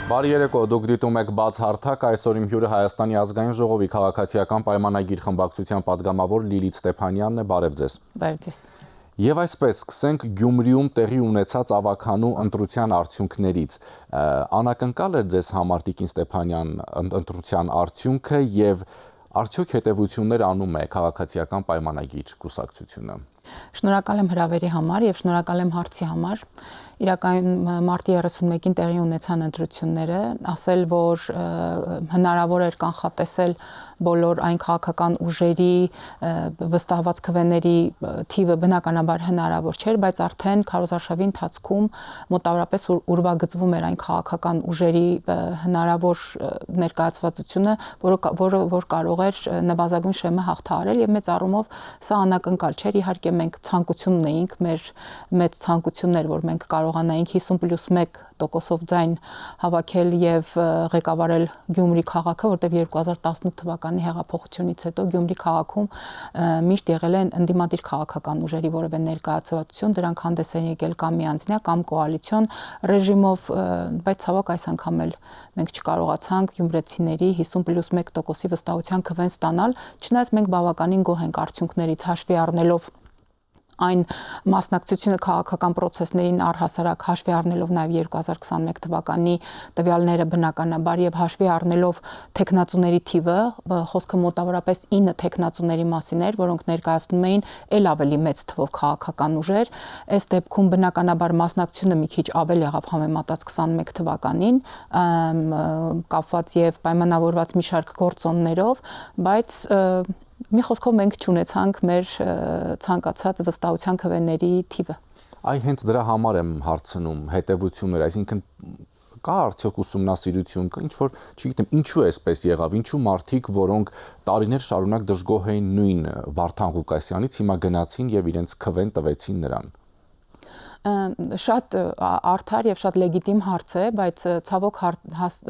Բարի երեկո, դուք դիտում եք բաց հարթակ, այսօր իմ հյուրը Հայաստանի ազգային ժողովի քաղաքացիական պայմանագիր խմբակցության падգամավոր Լիլիթ Ստեփանյանն է, բարև ձեզ։ Բարև ձեզ։ Եվ այսպես սկսենք Գյումրիում տեղի ունեցած ավագանու ընտրության արդյունքներից։ Անակնկալ էր ձեզ համար Տիկին Ստեփանյան ընտրության արդյունքը եւ արդյոք հետևություններ անում է քաղաքացիական պայմանագիր կուսակցությունը։ Շնորհակալ եմ հրավերի համար եւ շնորհակալ եմ հարցի համար։ Իրականում մարտի 31-ին տեղի ունեցան ընտրությունները, ասել, որ հնարավոր էր կանխատեսել բոլոր այն քաղաքական ուժերի վստահված քվեների թիվը բնականաբար հնարավոր չէր, բայց արդեն քարոզարշավի ընթացքում մոտավորապես ուրվագծվում էր այն քաղաքական ուժերի հնարավոր ներկայացվածությունը, որ կարող էր նվազագույն շեմը հաղթահարել եւ մեծ առումով սա անակնկալ չէր, իհարկե մենք ցանկություն ունեինք, մեր մեծ ցանկությունն էր, որ մենք կարողանայինք 50+1%-ով ձայն հավաքել եւ ղեկավարել Գյումրի քաղաքը, որտեղ 2018 թվականի հեղափոխությունից հետո Գյումրի քաղաքում միշտ եղել են ընդդիմադիր քաղաքական ուժերի որևէ ներկայացվածություն, դրանք հանդես են եկել կամ միանձնյա կամ կոալիցիոն ռեժիմով, բայց ցավոք այս անգամ էլ մենք չկարողացանք գյումրեցիների 50+1%-ի վստահության քվեն ստանալ, չնայած մենք բավականին գոհ ենք արդյունքներից հաշվի առնելով այն մասնակցությունը քաղաքական process-ներին առհասարակ հաշվի առնելով նաև 2021 թվականի տվյալները բնականաբար եւ հաշվի առնելով տեխնացուների թիվը, խոսքը մոտավորապես 9 տեխնացուների մասին էր, որոնք ներկայացնում էին ել ավելի մեծ թվով քաղաքական ուժեր, այս դեպքում բնականաբար մասնակցությունը մի քիչ ավել եղավ համեմատած 21 թվականին, կապված եւ պայմանավորված մի շարք գործոններով, բայց մի խոսքով մենք չունեցանք մեր ցանկացած վստահության քվեների թիվը։ Այ հենց դրա համար եմ հարցնում հետևություններ, այսինքն կա արդյոք ուսումնասիրություն, ինչ որ, չգիտեմ, ինչու է այսպես եղավ, ինչու մարդիկ, որոնք տարիներ շարունակ դժգոհ էին նույն Վարդան Ղուկասյանից, հիմա գնացին եւ իրենց քվեն տվեցին նրան։ Շատ արդար եւ շատ լեգիտիմ հարց է, բայց ցավոք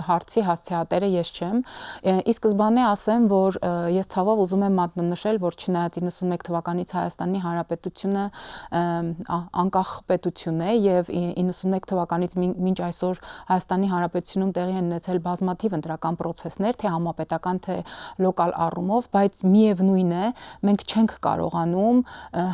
հարցի հասցեատերը ես չեմ։ Ի սկզբանե ասեմ, որ ես ցավով ուզում եմ մատնանշել, որ չնայած 91 թվականից Հայաստանի Հանրապետությունը անկախ պետություն է եւ 91 թվականից մինչ այսօր Հայաստանի Հանրապետությունում տեղի են ունեցել բազմաթիվ ընտրական process-ներ, թե համապետական, թե լոկալ առումով, բայց միևնույն է, մենք չենք կարողանում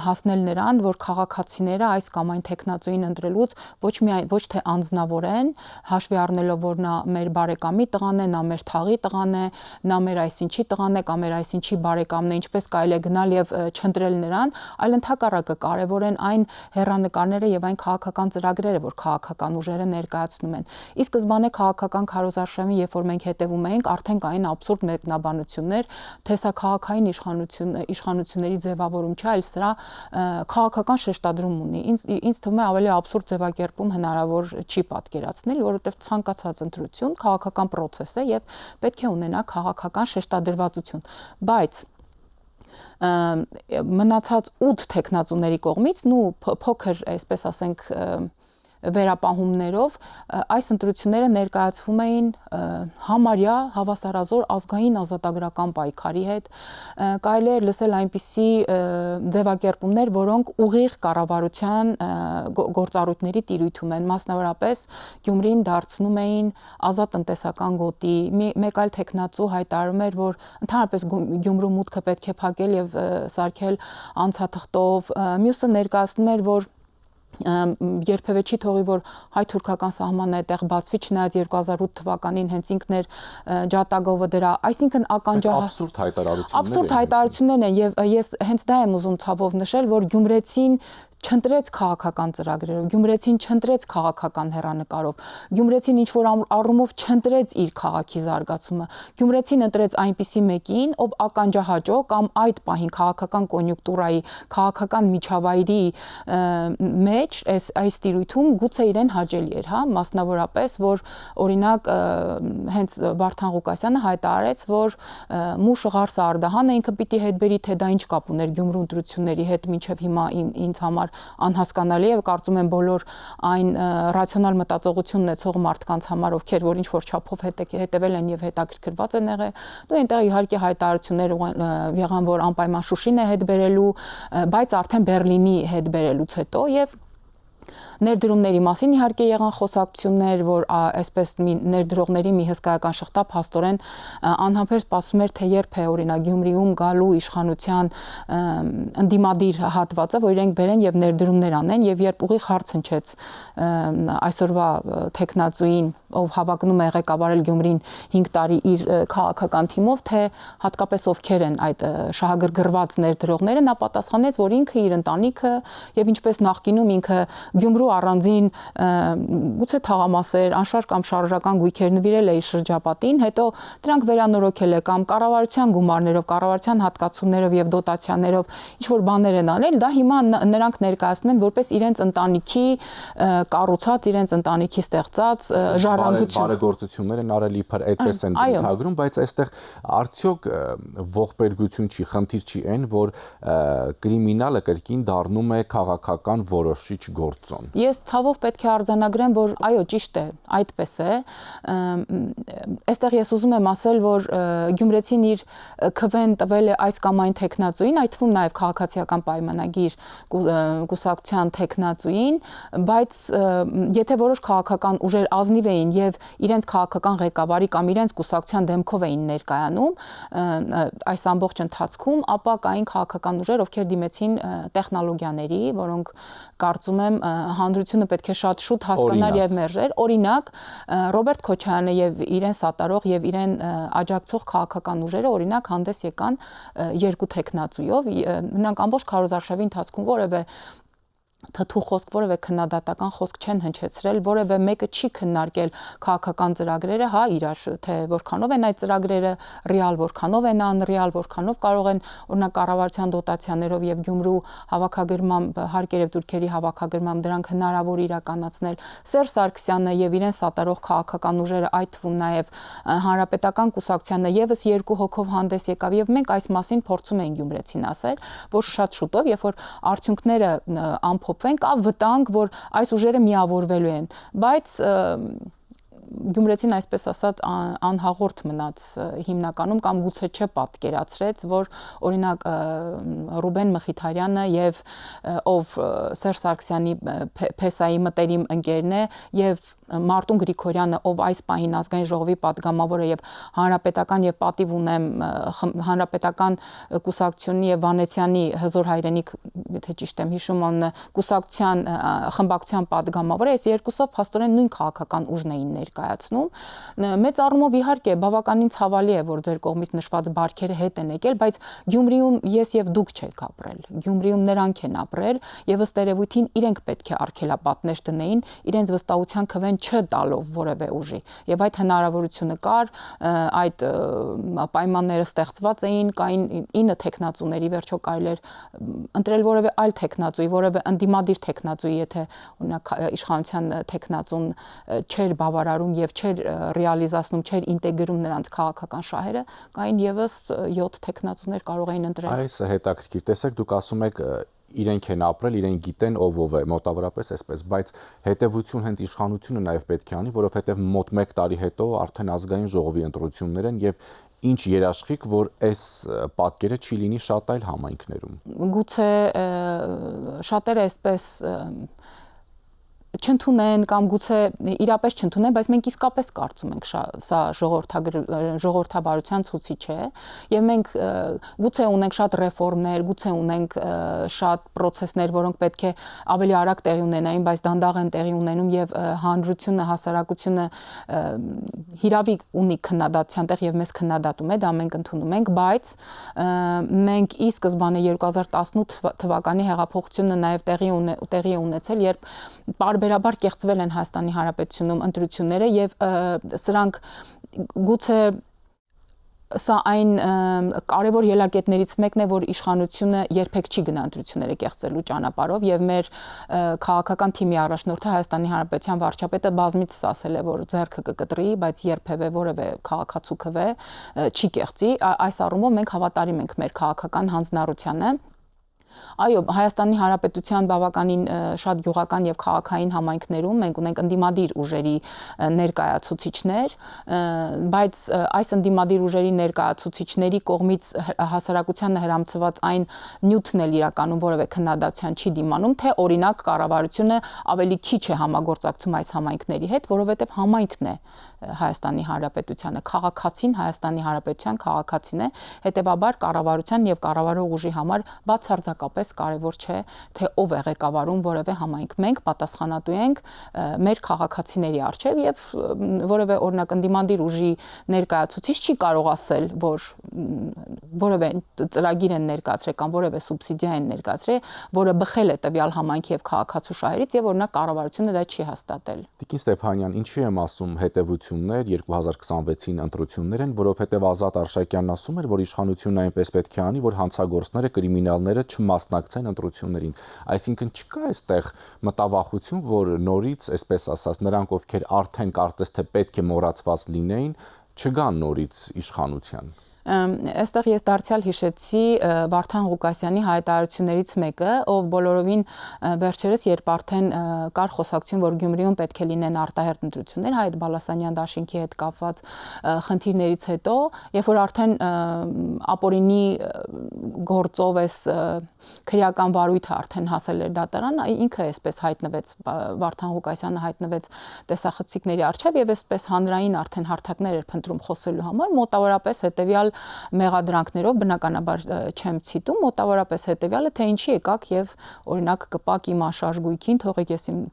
հասնել նրան, որ քաղաքացիները այս կամ այն տեխնացուին ընտրելուց ոչ թե անձնավորեն, հաշվի առնելով, որ նա մեր բարեկամի տղան է, նա մեր թաղի տղան է, նա մեր այսինչի տղան է կամ մեր այսինչի բարեկամն է, ինչպես կարելի է գնալ եւ չընտրել նրան, այլ ընդհակառակը կարեւոր են այն հեռանկարները եւ այն քաղաքական ծրագրերը, որ քաղաքական ուժերը ներկայացնում են։ Ի սկզբանե քաղաքական քարոզարշավին, երբ որ մենք հետևում էինք, արդեն կային աբսուրդ մեկնաբանություններ, թե սա քաղաքային իշխանությունների ձևավորում չէ, այլ սրա քաղաքական շեշտադրում ունի։ Ինձ թվում է ավելի աբսուրդ ձևակերպում հնարավոր չի պատկերացնել, որովհետև ցանկացած ընտրություն քաղաքական process է եւ պետք է ունենա քաղաքական շեշտադրվածություն, բայց մնացած 8 տեխնացուների կողմից փոքր, այսպես ասենք, վերապահումներով այս ընտրությունները ներկայացվում էին համարյա հավասարազոր ազգային ազատագրական պայքարի հետ, կարելի է լսել այնպիսի ձևակերպումներ, որոնք ուղիղ կառավարության գործառույթների տիրույթում են, մասնավորապես Գյումրին դարձնում էին ազատ տնտեսական գոտի, մեկ այլ տեխնացու հայտարարում էր, որ ընդհանրապես Գյումրու մուտքը պետք է փակել եւ սարքել անցաթղթով, մյուսը ներկայացնում էր, որ երբևէ չի թողի, որ հայ-թուրքական սահմանն այդտեղ բացվի, չնայած 2008 թվականին հենց ինքն էր ջատագովը դրա, այսինքն աբսուրդ հայտարարություններն են եւ ես հենց դա եմ ուզում ցավով նշել, որ գյումրեցին չընտրեց քաղաքական ծրագրերով, գյումրեցին չընտրեց քաղաքական հեռանկարով, գյումրեցին ինչ որ առումով չընտրեց իր քաղաքի զարգացումը, գյումրեցին ընտրեց այնպիսի մեկին, ով ականջահաճո կամ այդ պահին քաղաքական կոնյունկտուրայի, քաղաքական միջավայրի մեջ այս տիրույթում գուցե իրեն հաճելի էր, հա, մասնավորապես, որ օրինակ հենց Վարդան Ղուկասյանը հայտարարեց, որ մուշ Ղարսը Արդահանը ինքը պիտի հետ բերի, թե դա ինչ կապ ուներ Գյումրու ընտրությունների հետ, մինչև հիմա ինձ համար անհասկանալի է, կարծում եմ բոլոր այն ռացիոնալ մտածողություն ունեցող մարդկանց համար, ովքեր որ ինչ որ չափով հետևել են եւ հետաքրքրված են եղել, դու այնտեղ իհարկե հայտարարություններ եղան, որ անպայման Շուշին է հետ բերելու, բայց արդեն Բեռլինի հետ բերելուց հետո եւ Ներդրումների մասին իհարկե եղան խոսակցություններ, որ այսպես ներդրողների մի հսկայական շղթա փաստորեն անհամբեր սպասում էր, թե երբ է օրինակ Գյումրիում գալու իշխանության ընդդիմադիր հատվածը, որ իրենք բերեն եւ ներդրումներ անեն, եւ երբ ուղիղ հարց հնչեց այսօրվա տեխնացուին, ով հավակնում է ղեկավարել Գյումրին 5 տարի իր քաղաքական թիմով, թե հատկապես ովքեր են այդ շահագրգռված ներդրողները, նա պատասխանեց, որ ինքը իր ընտանիքը եւ ինչպես նախկինում ինքը Գյումրու առանձին գուցե թաղամասեր, անշարժ կամ շարժական գույքեր նվիրել է իր շրջապատին, հետո դրանք վերանորոգել է կամ կառավարության գումարներով, կառավարության հատկացումներով եւ դոտացիաներով ինչ որ բաներ են արել, դա հիմա նրանք ներկայացնում են որպես իրենց ընտանիքի կառուցած, իրենց ընտանիքի ստեղծած բարեգործություններ են արել իբր այդպես են ընդհանրում, բայց այստեղ արդյոք ողբերգություն չի, խնդիր չի այն, որ կրիմինալը կրկին դառնում է քաղաքական որոշիչ գործոն։ Ես ցավով պետք է արձանագրեմ, որ այո, ճիշտ է, այդպես է։ Այստեղ ես ուզում եմ ասել, որ Գյումրեցին իր քվեն տվել է այս կամ այն տեխնացուին, այդ թվում նաև քաղաքացիական պայմանագիր կուսակցության տեխնացուին, բայց եթե որոշ քաղաքական ուժեր ազնիվ էին եւ իրենց քաղաքական ղեկավարի կամ իրենց կուսակցության դեմքով էին ներկայանում այս ամբողջ ընթացքում, ապա կային քաղաքական ուժեր, ովքեր դիմեցին տեխնոլոգիաների, որոնք կարծում եմ հանրությունը պետք է շատ շուտ հասկանար եւ մերժեր։ Օրինակ Ռոբերտ Քոչարյանը եւ իրեն սատարող եւ իրեն աջակցող քաղաքական ուժերը օրինակ հանդես եկան երկու տեխնացուով, նրանք ամբողջ քարոզարշավի ընթացքում որևէ թթու խոսք, որևէ քննադատական խոսք չեն հնչեցրել, որևէ մեկը չի քննարկել քաղաքական ծրագրերը, հա, իրար, թե որքանով են այդ ծրագրերը ռեալ, որքանով են անռեալ, որքանով կարող են օրինակ կառավարության դոտացիաներով եւ Գյումրու հավաքագրմամբ, հարկեր եւ դուրքերի հավաքագրմամբ դրանք հնարավոր իրականացնել։ Սերժ Սարգսյանը եւ իրեն սատարող քաղաքական ուժերը, այդ թվում նաեւ հանրապետական կուսակցությանը եւս երկու հոգով հանդես եկավ եւ մենք այս մասին փորձում ենք Գյումրեցին ասել, որ շատ շուտով, երբ որ արդյունքները ամփոփվեն, կա վտանգ, որ այս ուժերը միավորվելու են, բայց Գյումրեցին այսպես ասած անհաղորդ մնաց հիմնականում կամ գուցե չպատկերացրեց, որ օրինակ Ռուբեն Մխիթարյանը եւ ով Սերժ Սարգսյանի փեսայի մտերիմ ընկերն է եւ Մարտուն Գրիգորյանը, ով այս պահին ազգային ժողովի падգամավոր է եւ հանրապետական եւ պատիվ ունեմ հանրապետական կուսակցությունի եւ Վանեցյանի հզոր հայրենիք, եթե ճիշտ եմ հիշում, անունը կուսակցության խմբակցության падգամավոր է, այս երկուսով փաստորեն նույն քաղաքական ուժն էին ներկայացնում։ Մեծ առումով իհարկե բավականին ցավալի է, որ ձեր կողմից նշված բարքերը հետ են եկել, բայց Գյումրիում ես եւ դուք չեք ապրել։ Գյումրիում նրանք են ապրել եւ ըստ երևույթին իրենք պետք է արգելապատնեշ դնեին իրենց վստահության քվեն չտալով որևէ ուժի եւ այդ հնարավորությունը կար, այդ պայմանները ստեղծված էին, կային 9 տեխնացուների վերջո կարելի էր ընտրել որևէ այլ տեխնացուի, որևէ ընդդիմադիր տեխնացուի, եթե օրինակ իշխանության տեխնացուն չէր բավարարում եւ չէր ռեալիզացնում, չէր ինտեգրում նրանց քաղաքական շահերը, կային եւս 7 տեխնացուներ կարող էին ընտրել։ Այս հետաքրքիր, տեսեք, դուք ասում եք իրենք են ապրել, իրենք գիտեն ով է, մոտավորապես այսպես, բայց հետևություն հենց իշխանությունը նաև պետք է անի, որովհետև մոտ 1 տարի հետո արդեն ազգային ժողովի ընտրություններ են եւ ինչ երաշխիք, որ այս պատկերը չի լինի շատ այլ համայնքներում։ Գուցե շատերը այսպես չընդունեն կամ գուցե իրապես չընդունեն, բայց մենք իսկապես կարծում ենք սա ժողովրդավարության ցուցիչ է եւ մենք գուցե ունենք շատ ռեֆորմներ, գուցե ունենք շատ process-ներ, որոնք պետք է ավելի արագ տեղի ունենային, բայց դանդաղ են տեղի ունենում եւ հանրությունը, հասարակությունը հիրավի ունի քննադատության տեղ եւ մեզ քննադատում է, դա մենք ընդունում ենք, բայց մենք ի սկզբանե 2018 թվականի հեղափոխությունը նաեւ տեղի ունեցել, երբ բարբերաբար կեղծվել են Հայաստանի Հանրապետությունում ընտրությունները եւ սրանք գուցե սա այն կարևոր ելակետներից մեկն է, որ իշխանությունը երբեք չի գնա ընտրությունները կեղծելու ճանապարհով եւ մեր քաղաքական թիմի առաջնորդը Հայաստանի Հանրապետության վարչապետը բազմիցս ասել է, որ ձեռքը կկտրի, բայց երբևէ որևէ քաղաքացու քվե չի կեղծի։ Այս առումով մենք հավատարիմ ենք մեր քաղաքական հանձնառությանը Այո, Հայաստանի Հանրապետության բավականին շատ գյուղական եւ քաղաքային համայնքներում մենք ունենք ընդդիմադիր ուժերի ներկայացուցիչներ, բայց այս ընդդիմադիր ուժերի ներկայացուցիչների կողմից հասարակությանը հրամցված այն նյութն էլ իրականում որևէ քննադատության չի դիմանում, թե օրինակ կառավարությունը ավելի քիչ է համագործակցում այս համայնքների հետ, որովհետեւ համայնքն է Հայաստանի Հանրապետությանը, քաղաքացին Հայաստանի Հանրապետության քաղաքացին է, հետեւաբար կառավարության եւ կառավարող ուժի համար բացարձակապես կարևոր չէ, թե ով է ղեկավարում որևէ համայնք։ Մենք պատասխանատու ենք մեր քաղաքացիների առջև եւ որևէ օրինակ ընդդիմադիր ուժի ներկայացուցիչ չի կարող ասել, որ որևէ ծրագիր են ներկայացրել կամ որևէ սուբսիդիա են ներկայացրել, որը բխել է տվյալ համայնքի եւ քաղաքացու շահերից եւ օրինակ կառավարությունը դա չի հաստատել։ Տիկին Ստեփանյան, ինչի եմ ասում հետևություններ 2026-ին ընտրություններ են, որովհետեւ Ազատ Արշակյանն ասում էր, որ իշխանությունը այնպես պետք է անի, որ հանցագործները, կրիմինալները չմասնակցեն ընտրություններին։ Այսինքն չկա այստեղ մտավախություն, որ նորից, այսպես ասած, նրանք, ովքեր արդեն կարծես թե պետք է մոռացված լինեին, չգան նորից իշխանության։ Այստեղ ես դարձյալ հիշեցի Վարդան Ղուկասյանի հայտարարություններից մեկը, ով բոլորովին վերջերս, երբ արդեն կար խոսակցություն, որ Գյումրիում պետք է լինեն արտահերթ ընտրություններ, Հայկ Բալասանյան դաշինքի հետ կապված խնդիրներից հետո, երբ որ արդեն ապօրինի գործով էս քրեական վարույթը արդեն հասել էր դատարան, ինքը այսպես հայտնվեց, Վարդան Ղուկասյանը հայտնվեց տեսախցիկների առջև եւ այսպես հանրային արդեն հարթակներ էր փնտրում խոսելու համար, մոտավորապես հետեւյալ մեղադրանքներով, բնականաբար չեմ ցիտում, մոտավորապես հետեւյալը, թե ինչի եկաք եւ օրինակ կպակ իմ աշարժույքին, թողեք ես իմ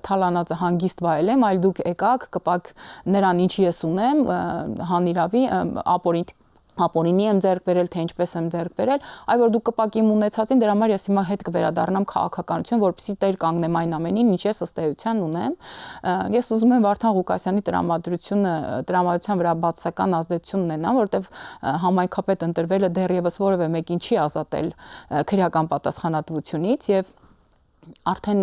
թալանածը հանգիստ վայելեմ, այլ դուք եկաք կպակ նրան ինչի ես ունեմ, հանիրավի ապօրինի եմ ձեռք բերել, թե ինչպես եմ ձեռք բերել, այ որ դուք կպակ իմ ունեցածին, դրա համար ես հիմա հետ կվերադառնամ քաղաքականություն, որպեսզի տեր կանգնեմ այն ամենին, ինչ ես ըստ էության ունեմ։ Ես ուզում եմ Վարդան Ղուկասյանի տրամադրության վրա բացասական ազդեցություն ունենա, որովհետև համայնքապետ ընտրվելը դեռևս որևէ մեկին չի ազատել քրեական պատասխանատվությունից եւ արդեն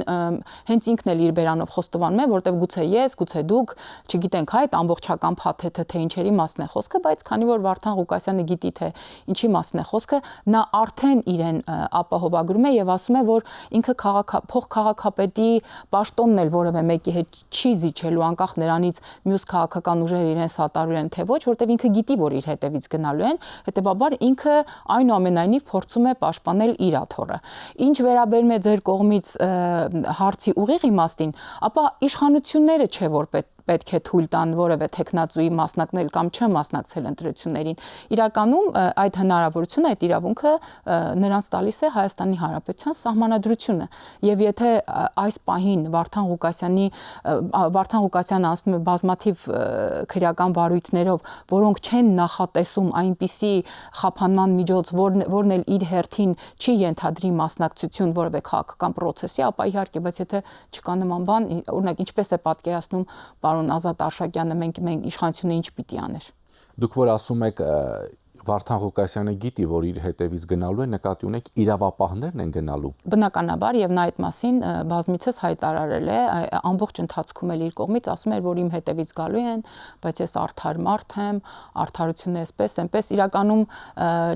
հենց ինքն էլ իր բերանով խոստովանում է, որտեվ գուցե ես, գուցե դուք, չգիտենք այդ ամբողջական փաթեթը թե ինչերի մասն է խոսքը, բայց քանի որ Վարդան Ղուկասյանը գիտի թե ինչի մասն է խոսքը, նա արդեն իրեն ապահովագրում է եւ ասում է, որ ինքը փոխքաղաքապետի պաշտոնն էլ որևէ մեկի հետ չի զիջելու անկախ նրանից մյուս քաղաքական ուժերը իրեն սատարում են թե ոչ, որտեվ ինքը գիտի, որ իր հետևից գնալու են, հետեւաբար ինքը այնուամենայնիվ փորձում է պաշտպանել իր աթոռը։ Ինչ վերաբերում է ձեր կողմից հարցի ուղիղ իմաստին, ապա իշխանությունները չէ որ պետք է թույլ տան որևէ տեխնացուի մասնակցել կամ չմասնակցել ընտրություններին։ Իրականում այդ հնարավորությունը, այդ իրավունքը նրանց տալիս է Հայաստանի Հանրապետության սահմանադրությունը։ Եվ եթե այս պահին Վարդան Ղուկասյանը ասում է բազմաթիվ քրեական վարույթներով, որոնք չեն նախատեսում այնպիսի խափանման միջոց, որն էլ իր հերթին չի ենթադրի մասնակցություն որևէ քաղաքական process-ի, ապա իհարկե, բայց եթե չկա նման բան, օրինակ ինչպես է պատկերացնում պարոն Ազատ Արշակյանը, մենք իշխանությունը ինչ պիտի աներ։ Դուք որ ասում եք Վարդան Ղուկասյանը գիտի, որ իր հետևից գնալու է, նկատի ունեք իրավապահներն են գնալու։ Բնականաբար եւ նա այդ մասին բազմիցս հայտարարել է, ամբողջ ընթացքում էլ իր կողմից ասում էր, որ իմ հետևից գալու են, բայց ես արդար մարդ եմ, արդարությունը էսպես, այնպես իրականում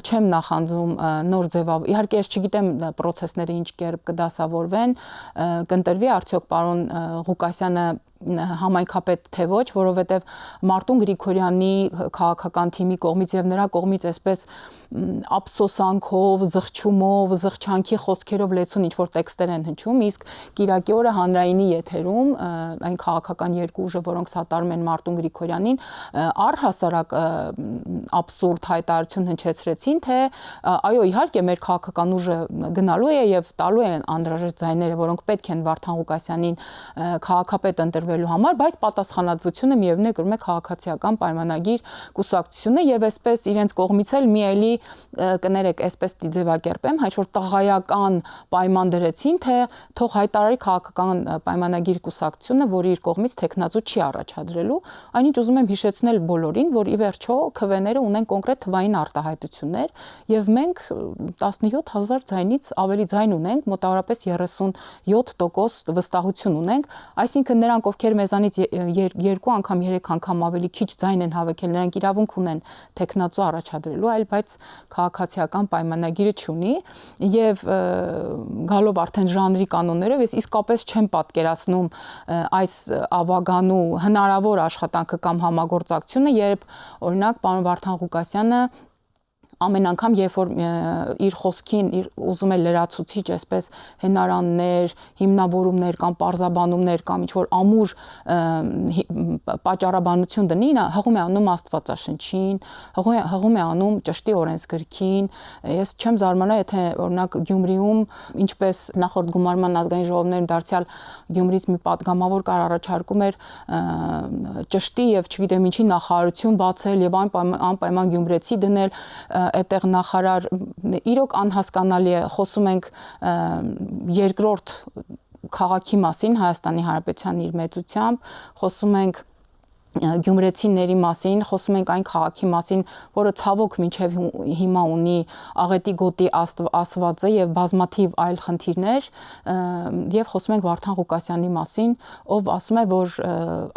չեմ նախանձում նոր ձևով։ Իհարկե ես չգիտեմ process-ները ինչ կերպ կդասավորվեն, կընտրվի արդյոք պարոն Ղուկասյանը համայնքապետ թե ոչ, որովհետև Մարտուն Գրիգորյանի քաղաքական թիմի կողմից եւ նրա կողմից այսպես ափսոսանքով, զղջումով, զղջանքի խոսքերով լեցուն ինչ որ տեքստեր են հնչում, իսկ Կիրակի օրը հանրայինի եթերում այն քաղաքական երկու ուժը, որոնք սատարում են Մարտուն Գրիգորյանին, առհասարակ աբսուրդ հայտարարություն հնչեցրեցին, թե այո, իհարկե մեր քաղաքական ուժը գնալու է եւ տալու են անհրաժեշտ ձայները, որոնք պետք են Վարդան Ղուկասյանին քաղաքապետ ընտրվելու համար, բայց պատասխանատվությունը միևնույն է կրում է քաղաքացիական պայմանագիր կուսակցությունը եւ այսպես իրենց կողմից էլ մի էլի կներեք, այսպես պիտի ձևակերպեմ, հայ որ տղայական պայման դրեցին, թե թող հայտարարի քաղաքական պայմանագիր կուսակցությունը, որ իր կողմից տեխնացու չի առաջադրելու, այնինչ ուզում եմ հիշեցնել բոլորին, որ ի վերջո ՔՎՆ-ները ունեն կոնկրետ թվային արտահայտություններ եւ մենք 17000 ձայնից ավելի ձայն ունենք, մոտավորապես 37% վստահություն ունենք, այսինքն նրանք ովքեր մեզանից 2 անգամ 3 անգամ ավելի քիչ ձայն են հավաքել, նրանք իրավունք ունեն տեխնացու առաջադրելու, այլ բայց քաղաքացիական պայմանագիրը չունի եւ գալով արդեն ժանրի կանոններով ես իսկապես չեմ պատկերացնում այս ավագանու հնարավոր աշխատանքը կամ համագործակցությունը, երբ օրինակ պարոն Վարդան Ղուկասյանը ամեն անգամ երբ որ իր խոսքին ուզում է լրացուցիչ այսպես հենարաններ, հիմնավորումներ կամ պարզաբանումներ կամ ինչ որ ամուր պատճառաբանություն դնի, նա հղում է անում Աստվածաշնչին, հղում է անում ճշտի օրենսգրքին։ Ես չեմ զարմանա, եթե օրինակ Գյումրիում ինչպես նախորդ գումարման ազգային ժողովներն դարձյալ Գյումրից մի պատգամավոր կար առաջարկում էր ճշտի եւ չգիտեմ ինչի նախարարություն բացել եւ անպայման գյումրեցի դնել այդտեղ նախարար իրոք անհասկանալի է, խոսում ենք երկրորդ քաղաքի մասին Հայաստանի Հանրապետության իր մեծությամբ, խոսում ենք գյումրեցիների մասին, խոսում ենք այն քաղաքի մասին, որը ցավոք մինչև հիմա ունի աղետի գոտի ասվածը եւ բազմաթիվ այլ խնդիրներ, եւ խոսում ենք Վարդան Ղուկասյանի մասին, ով ասում է, որ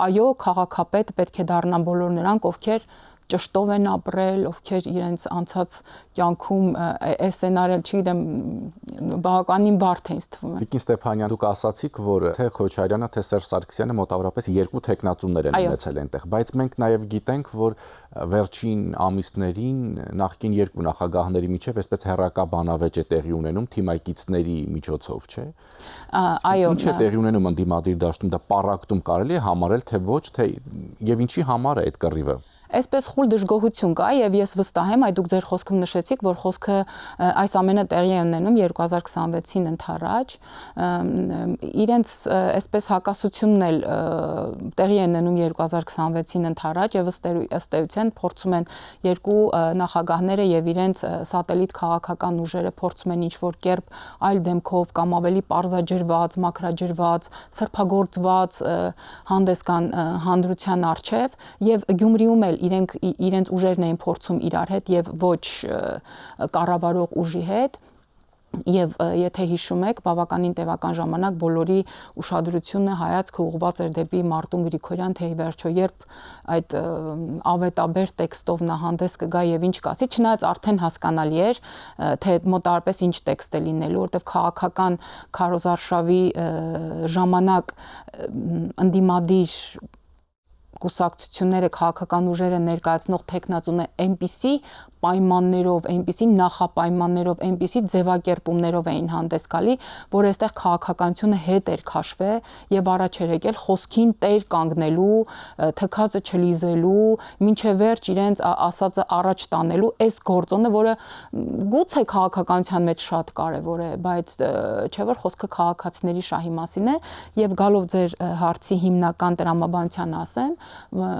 այո, քաղաքապետ պետք է դառնան բոլոր նրանք, ովքեր ճշտով են ապրել, ովքեր իրենց անցած կյանքում սցենարել, չգիտեմ, բավականին բարդ է ինձ թվում է։ Տիկին Ստեփանյան, դուք ասացիք, որ թե Քոչարյանը, թե Սերժ Սարգսյանը մոտավորապես երկու տեխնացուներ են ունեցել այնտեղ, բայց մենք նաև գիտենք, որ վերջին ամիսներին նախկին երկու նախագահների միջև այսպես հերրակա բանավեճ է տեղի ունենում թիմակիցների միջոցով, չէ՞։ Այո։ Ինչ է տեղի ունենում ընդդիմադիր դաշտում, դա պառակտում կարելի է համարել, թե ոչ, թե եւ ինչի համար է այդ կռիվը։ Այսպես խուլ դժգոհություն կա եւ ես վստահ եմ, այ դուք ձեր խոսքում նշեցիք, որ խոսքը այս ամենը տեղի է ունենում 2026-ին ընթരാճ, իրենց այսպես հակասությունն էլ տեղի է ունենում 2026-ին ընթരാճ եւ ըստ էության փորձում են երկու նախագահները եւ իրենց սատելիտ քաղաքական ուժերը փորձում են ինչ-որ կերպ այլ դեմքով կամ ավելի պարզաջրված, մակրաջրված, սրբագործված հանդես կան հանրության առջև եւ Գյումրիում էլ իրենց ուժերն էին փորձում իրար հետ եւ ոչ կառավարող ուժի հետ եւ եթե հիշում եք բավականին տևական ժամանակ բոլորի ուշադրությունը հայացքը ուղղված էր դեպի Մարտուն Գրիգորյան, թե ի վերջո երբ այդ ավետաբեր տեքստով նա հանդես կգա եւ ինչ կասի, չնայած արդեն հասկանալի էր թե մոտարապես ինչ տեքստ է լինելու, որտեվ քաղաքական քարոզարշավի ժամանակ ընդդիմադիր կուսակցությունները քաղաքական ուժերը ներկայացնող տեխնացուները այնպիսի պայմաններով, այնպիսի նախապայմաններով, այնպիսի ձևակերպումներով էին հանդես գալի, որ այստեղ քաղաքականությունը հետ էր քաշվել եւ առաջ էր եկել խոսքին տեր կանգնելու, թքածը չլիզելու, մինչեւ վերջ իրենց ասածը առաջ տանելու այս գործոնը, որը գուցե քաղաքականության մեջ շատ կարեւոր է, բայց չէ՞ որ խոսքը քաղաքացիների շահի մասին է եւ գալով ձեր հարցի հիմնական տրամաբանության ասեմ,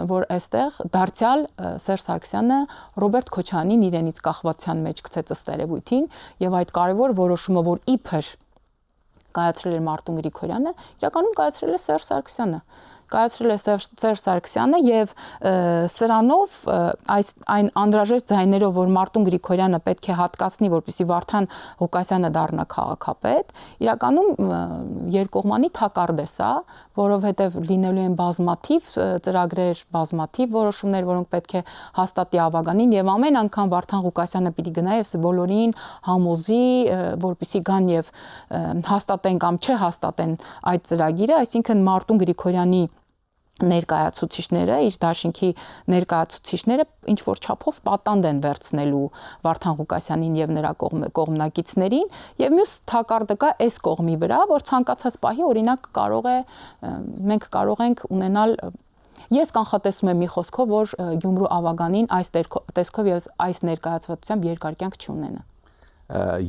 որ այստեղ դարձյալ Սերժ Սարգսյանը Ռոբերտ Քոչարյանին իրենից կախվածության մեջ գցեց ըստ երևույթին եւ այդ կարևոր որոշումը, որ իբր կայացրել էր Մարտուն Գրիգորյանը, իրականում կայացրել է Սերժ Սարգսյանը։ Կայացրել է Սերժ Սարգսյանը եւ սրանով այն անդրաժեշտ ձայներով, որ Մարտուն Գրիգորյանը պետք է հատկացնի, որպեսզի Վարդան Ղուկասյանը դառնա քաղաքապետ, իրականում երկկողմանի թակարդ է սա, որովհետեւ լինելու են բազմաթիվ ծրագրեր, բազմաթիվ որոշումներ, որոնք պետք է հաստատի ավագանին եւ ամեն անգամ Վարդան Ղուկասյանը պիտի գնա եւ բոլորին համոզի, որպեսզի գան եւ հաստատեն կամ չհաստատեն այդ ծրագիրը, այսինքն Մարտուն Գրիգորյանի ներկայացուցիչները, իր դաշինքի ներկայացուցիչները ինչ որ չափով պատանդ են վերցնելու Վարդան Ղուկասյանին եւ նրա կողմնակիցներին եւ մյուս թակարդը կա այս կողմի վրա, որ ցանկացած պահի օրինակ մենք կարող ենք ունենալ Ես կանխատեսում եմ մի խոսքով, որ Գյումրու ավագանին այս տեսքով եւ այս ներկայացվածությամբ երկար կյանք չունենա։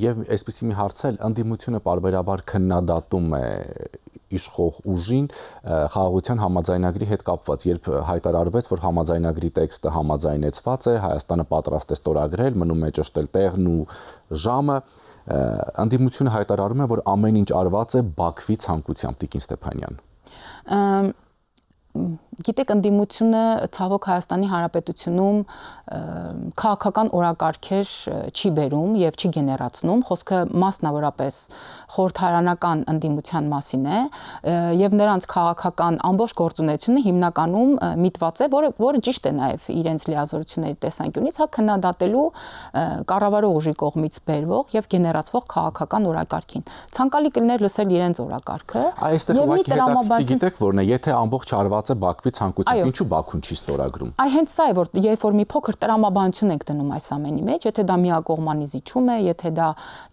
Եվ այսպեսի մի հարց էլ ընդդիմությունը պարբերաբար քննադատում է իշխող ուժին խաղաղության համաձայնագրի հետ կապված, երբ հայտարարվեց, որ համաձայնագրի տեքստը համաձայնեցված է, Հայաստանը պատրաստ է ստորագրել, մնում է ճշտել տեղն ու ժամը, ընդդիմությունը հայտարարում է, որ ամեն ինչ արված է Բաքվի ցանկությամբ, Տիկին Ստեփանյան։ Գիտեք, ընդդիմությունը ցավոք Հայաստանի Հանրապետությունում քաղաքական օրակարգեր չի բերում եւ չի գեներացնում, խոսքը մասնավորապես խորհրդարանական ընդդիմության մասին է եւ նրանց քաղաքական ամբողջ գործունեությունը հիմնականում միտված է, որը ճիշտ է նաեւ իրենց լիազորությունների տեսանկյունից, հա քննադատելու կառավարող ուժի կողմից բերվող եւ գեներացվող քաղաքական օրակարգին։ Ցանկալի կլիներ լսել իրենց օրակարգը։ Այստեղ ուղղակի հետաքրքիր գիտեք որն է, եթե ամբողջ արվածը Բաքվի ցանկությամբ, ինչու Բաքուն չի ստորագրում։ Այ հենց սա է, որ երբ որ մի փոքր տրամաբանություն ենք դնում այս ամենի մեջ, եթե դա միակողմանի զիջում է, եթե դա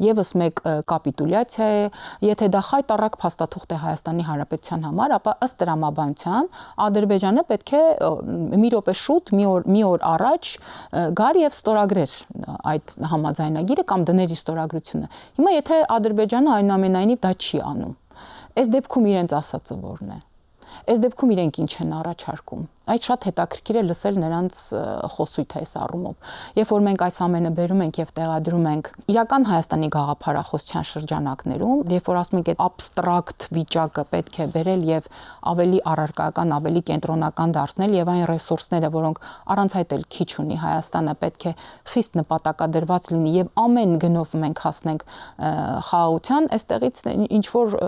եւս մեկ կապիտուլյացիա է, եթե դա խայտառակ փաստաթուղթ է Հայաստանի Հանրապետության համար, ապա ըստ տրամաբանության Ադրբեջանը պետք է մի րոպե շուտ, մի օր առաջ գար եւ ստորագրեր այդ համաձայնագիրը կամ դներ իր ստորագրությունը։ Հիմա եթե Ադրբեջանը այնուամենայնիվ դա չի անում, այս դեպքում իրենց ասածը որն է։ Այս դեպքում իրենք ինչ են առաջարկում։ Այդ շատ հետաքրքիր է լսել նրանց խոսույթը այս առումով։ Երբ որ մենք այս ամենը բերում ենք եւ տեղադրում ենք իրական Հայաստանի գաղափարախոսության շրջանակներում, երբ որ ասում ենք այդ abstract վիճակը պետք է բերել եւ ավելի առարկայական, ավելի կենտրոնական դարձնել եւ այն ռեսուրսները, որոնք առանց այդ էլ քիչ ունի Հայաստանը, պետք է խիստ նպատակադրված լինի եւ ամեն գնով մենք հասնենք խաղաղության, այստեղից ինչ որ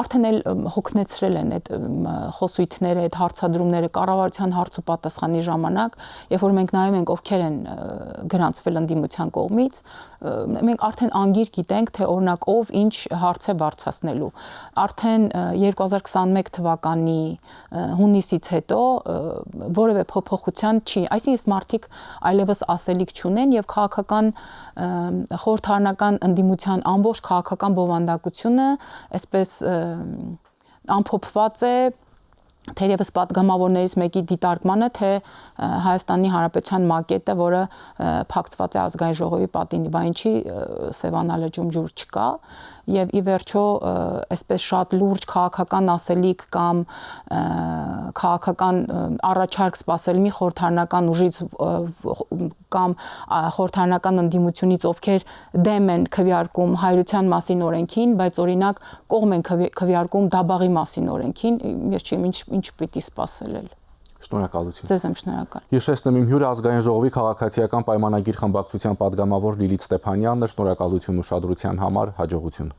արդեն էլ հոգնեցրել են այդ խոսույթները, այդ հարցադրումները կառավարության հարց ու պատասխանի ժամանակ, երբ որ մենք նայում ենք ովքեր են գրանցվել ընդդիմության կողմից, մենք արդեն անգիր գիտենք, թե օրինակ ով ինչ հարց է բարձրացնելու։ Արդեն 2021 թվականի հունիսից հետո որևէ փոփոխության չի, այսինքն մարդիկ այլևս ասելիք չունեն եւ քաղաքական խորհրդարանական ընդդիմության ամբողջ քաղաքական բովանդակությունը այսպես ամփոփված է թերևս պատգամավորներից մեկի դիտարկմանը, թե Հայաստանի Հանրապետության մակետը, որը փակցված է ազգային ժողովի պատին, բա ինչի Սևանա լճում ջուր չկա, եւ ի վերջո այսպես շատ լուրջ քաղաքական ասելիք կամ քաղաքական առաջարկ սպասել մի խորհրդարանական ուժից կամ խորհրդարանական ընդդիմությունից, ովքեր դեմ են քվեարկում հայրության մասին օրենքին, բայց օրինակ կողմ են քվեարկում Դաբաղի մասին օրենքին, ես չեմ ինչ պիտի սպասել էլ։ Շնորհակալություն։ Ձեզ եմ շնորհակալ։ Հիշեցնում իմ հյուրը ազգային ժողովի քաղաքացիական պայմանագիր խմբակցության падգամավոր Լիլիթ Ստեփանյանն է, շնորհակալություն ուշադրության համար, հաջողություն։